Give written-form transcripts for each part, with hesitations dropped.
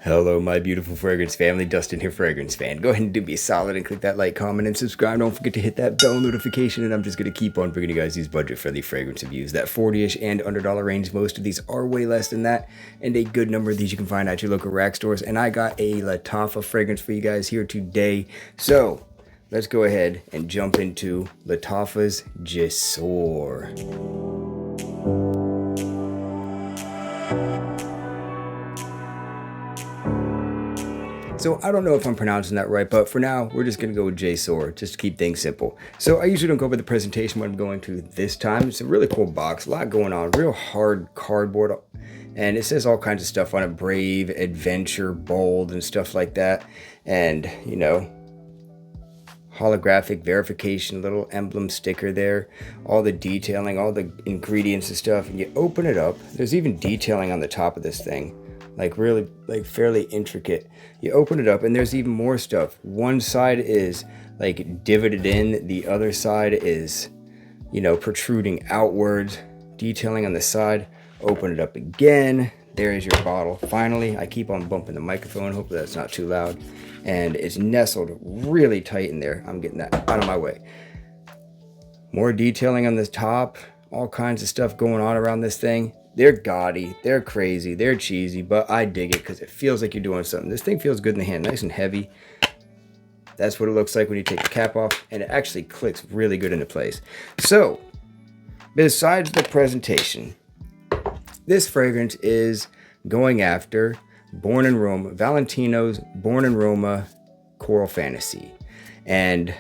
Hello, my beautiful fragrance family. Dustin here, fragrance fan. Go ahead and do me a solid and click that like, comment, and subscribe. Don't forget to hit that bell notification, and I'm just going to keep on bringing you guys these budget-friendly fragrance reviews. That 40-ish and under dollar range. Most of these are way less than that, and a good number of these you can find at your local rack stores. And I got a Lattafa fragrance for you guys here today. So let's go ahead and jump into Lattafa's Jasoor. So I don't know if I'm pronouncing that right, but for now, we're just going to go with Jasoor, just to keep things simple. So I usually don't go over the presentation what I'm going to this time. It's a really cool box, a lot going on, real hard cardboard. And it says all kinds of stuff on it, brave, adventure, bold, and stuff like that. And, you know, holographic verification, little emblem sticker there, all the detailing, all the ingredients and stuff. And you open it up, there's even detailing on the top of this thing. Like really, like fairly intricate. You open it up and there's even more stuff. One side is like divoted in, the other side is, you know, protruding outwards, detailing on the side. Open it up again. There is your bottle. Finally, I keep on bumping the microphone. Hopefully that's not too loud. And it's nestled really tight in there. I'm getting that out of my way. More detailing on the top. All kinds of stuff going on around this thing. They're gaudy, they're crazy, they're cheesy, but I dig it because it feels like you're doing something. This thing feels good in the hand, nice and heavy. That's what it looks like when you take the cap off, and it actually clicks really good into place. So, besides the presentation, this fragrance is going after Born in Roma, Valentino's Born in Roma Coral Fantasy. And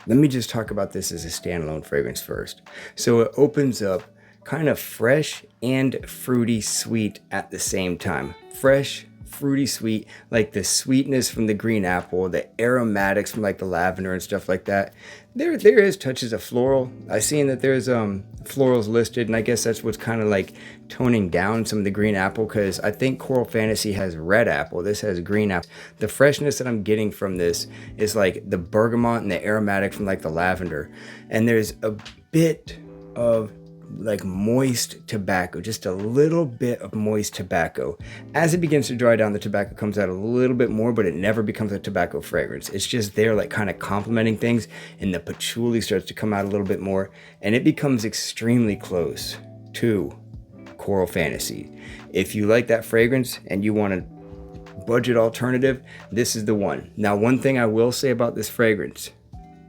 let me just talk about this as a standalone fragrance first. So it opens up kind of fresh and fruity sweet at the same time. Fresh, fruity sweet, like the sweetness from the green apple, the aromatics from like the lavender and stuff like that. There is touches of floral. I've seen that there's florals listed, and I guess that's what's kind of like toning down some of the green apple, because I think Coral Fantasy has red apple. This has green apple. The freshness that I'm getting from this is like the bergamot and the aromatic from like the lavender. And there's a bit of like moist tobacco, just a little bit of moist tobacco. As it begins to dry down, the tobacco comes out a little bit more, but it never becomes a tobacco fragrance. It's just there like kind of complementing things, and the patchouli starts to come out a little bit more, and it becomes extremely close to Coral Fantasy. If you like that fragrance and you want a budget alternative, this is the one. Now, one thing I will say about this fragrance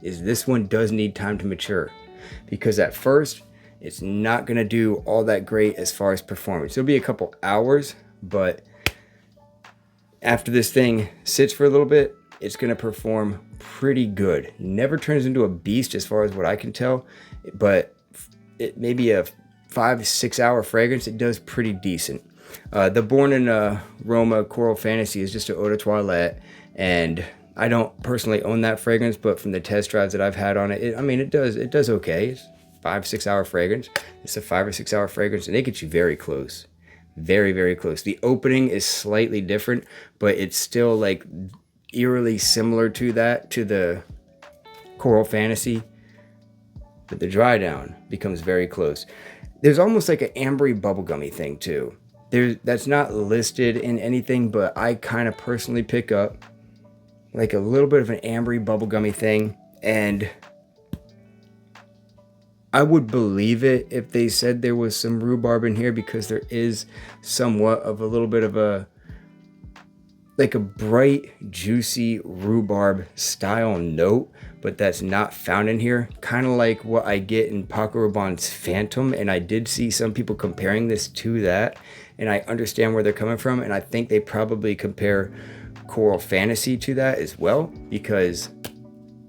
is this one does need time to mature, because at first it's not going to do all that great as far as performance. It'll be a couple hours, but after this thing sits for a little bit, it's going to perform pretty good. Never turns into a beast as far as what I can tell, but it may be a 5-6 hour fragrance. It does pretty decent. The Born in Roma Coral Fantasy is just an eau de toilette, and I don't personally own that fragrance, but from the test drives that I've had on it, it does okay. It's 5-6 hour fragrance. It's a 5 or 6 hour fragrance, and it gets you very close. Very, very close. The opening is slightly different, but it's still like eerily similar to that, to the Coral Fantasy. But the dry down becomes very close. There's almost like an ambery bubblegummy thing too. That's not listed in anything, but I kind of personally pick up like a little bit of an ambery bubblegummy thing, and I would believe it if they said there was some rhubarb in here, because there is somewhat of a little bit of a bright, juicy rhubarb style note, but that's not found in here. Kind of like what I get in Paco Rabanne's Phantom, and I did see some people comparing this to that, and I understand where they're coming from, and I think they probably compare Coral Fantasy to that as well, because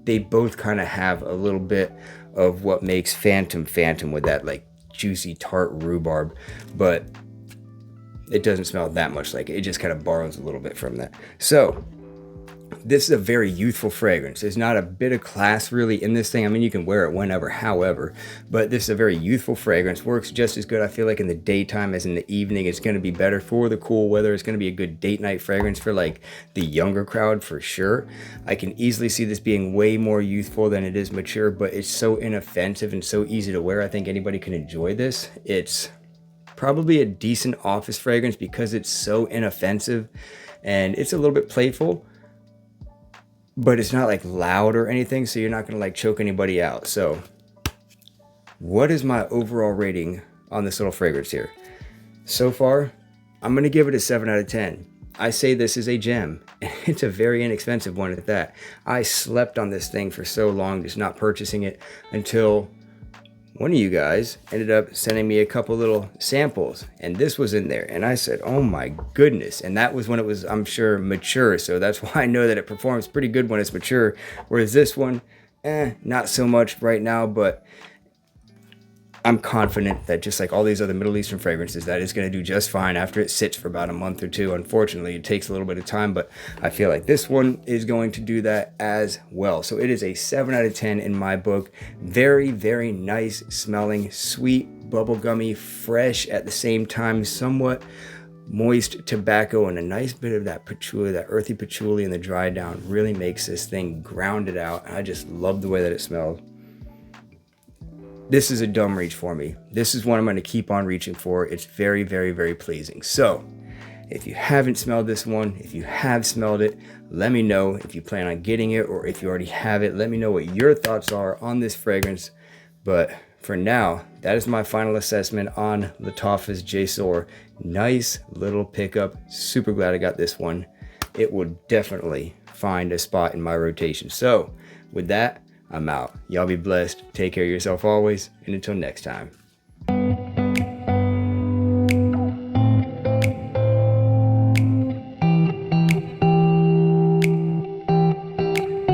they both kind of have a little bit of what makes Phantom with that like juicy tart rhubarb. But it doesn't smell that much like it. It just kind of borrows a little bit from that. So this is a very youthful fragrance. There's not a bit of class really in this thing. I mean, you can wear it whenever, however, but this is a very youthful fragrance. Works just as good, I feel like, in the daytime as in the evening. It's going to be better for the cool weather. It's going to be a good date night fragrance for like the younger crowd for sure. I can easily see this being way more youthful than it is mature, but it's so inoffensive and so easy to wear. I think anybody can enjoy this. It's probably a decent office fragrance because it's so inoffensive and it's a little bit playful, but it's not like loud or anything, so you're not gonna like choke anybody out. So what is my overall rating on this little fragrance here? So far, I'm gonna give it a 7 out of 10. I say this is a gem. It's a very inexpensive one at that. I slept on this thing for so long, just not purchasing it until one of you guys ended up sending me a couple little samples, and this was in there, and I said, oh my goodness. And that was when it was, I'm sure, mature, so that's why I know that it performs pretty good when it's mature, whereas this one, not so much right now, but I'm confident that just like all these other Middle Eastern fragrances, that it's going to do just fine after it sits for about a month or two. Unfortunately, it takes a little bit of time, but I feel like this one is going to do that as well. So it is a 7 out of 10 in my book. Very, very nice smelling, sweet, bubblegummy, fresh at the same time, somewhat moist tobacco, and a nice bit of that patchouli, that earthy patchouli in the dry down really makes this thing grounded out. I just love the way that it smells. This is a dumb reach for me. This is one I'm going to keep on reaching for. It's very, very, very pleasing. So if you haven't smelled this one, if you have smelled it, let me know. If you plan on getting it or if you already have it, let me know what your thoughts are on this fragrance. But for now, that is my final assessment on Lattafa's Jasoor. Nice little pickup. Super glad I got this one. It will definitely find a spot in my rotation. So with that, I'm out. Y'all be blessed. Take care of yourself always. And until next time.